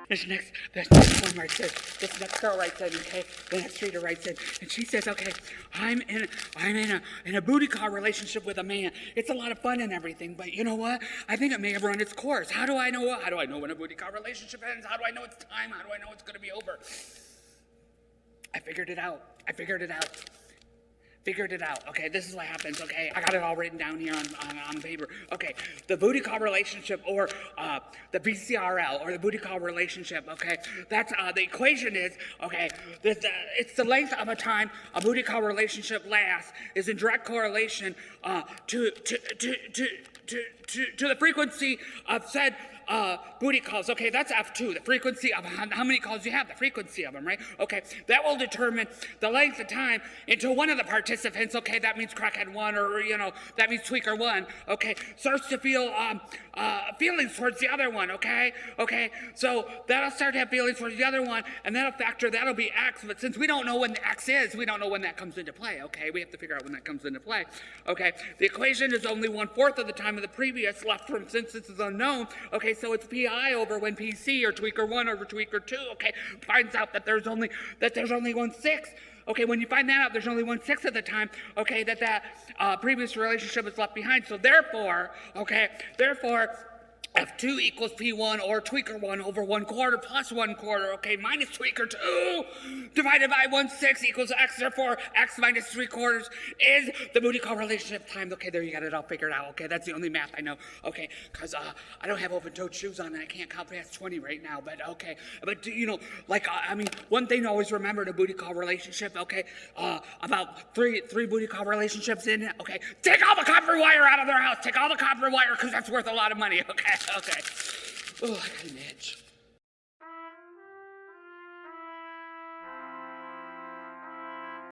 This next one writes in, this next girl writes in, okay? The next reader writes in, and she says, okay, I'm in a booty call relationship with a man. It's a lot of fun and everything, but you know what? I think it may have run its course. How do I know when a booty call relationship ends? How do I know it's time? How do I know it's going to be over? I figured it out. Okay, this is what happens, okay? I got it all written down here on paper. Okay, the booty call relationship, or the BCRL, or the booty call relationship, okay? That's, the equation is, okay, it's the length of a time a booty call relationship lasts is in direct correlation to the frequency of said booty calls. Okay, that's F2, the frequency of how many calls you have, the frequency of them, right? Okay, that will determine the length of time until one of the participants, okay, that means crackhead 1, or, you know, that means tweaker 1, okay, starts to feel feelings towards the other one, okay? Okay, so that'll start to have feelings towards the other one, and that'll be X, but since we don't know when the X is, we don't know when that comes into play, okay? We have to figure out when that comes into play, okay? The equation is only 1/4 of the time of the previous left from, since this is unknown, okay, so it's PI over when PC, or tweaker 1 over tweaker 2, okay, finds out that there's only 1/6. Okay, when you find that out, there's only 1/6 of the time, okay, that previous relationship is left behind. So therefore, F2 equals P1 or tweaker 1 over 1/4 plus 1/4, okay, minus tweaker 2 divided by 1/6 equals X. Therefore, X minus 3/4 is the booty call relationship time. Okay, there you got it all figured out. Okay, that's the only math I know. Okay, because I don't have open-toed shoes on and I can't count past 20 right now. But okay, but you know, like I mean, one thing to always remember in a booty call relationship. Okay, about three booty call relationships in it. Okay, take all the copper wire out of their house. Take all the copper wire because that's worth a lot of money. Okay. Okay. Oh, I got an itch.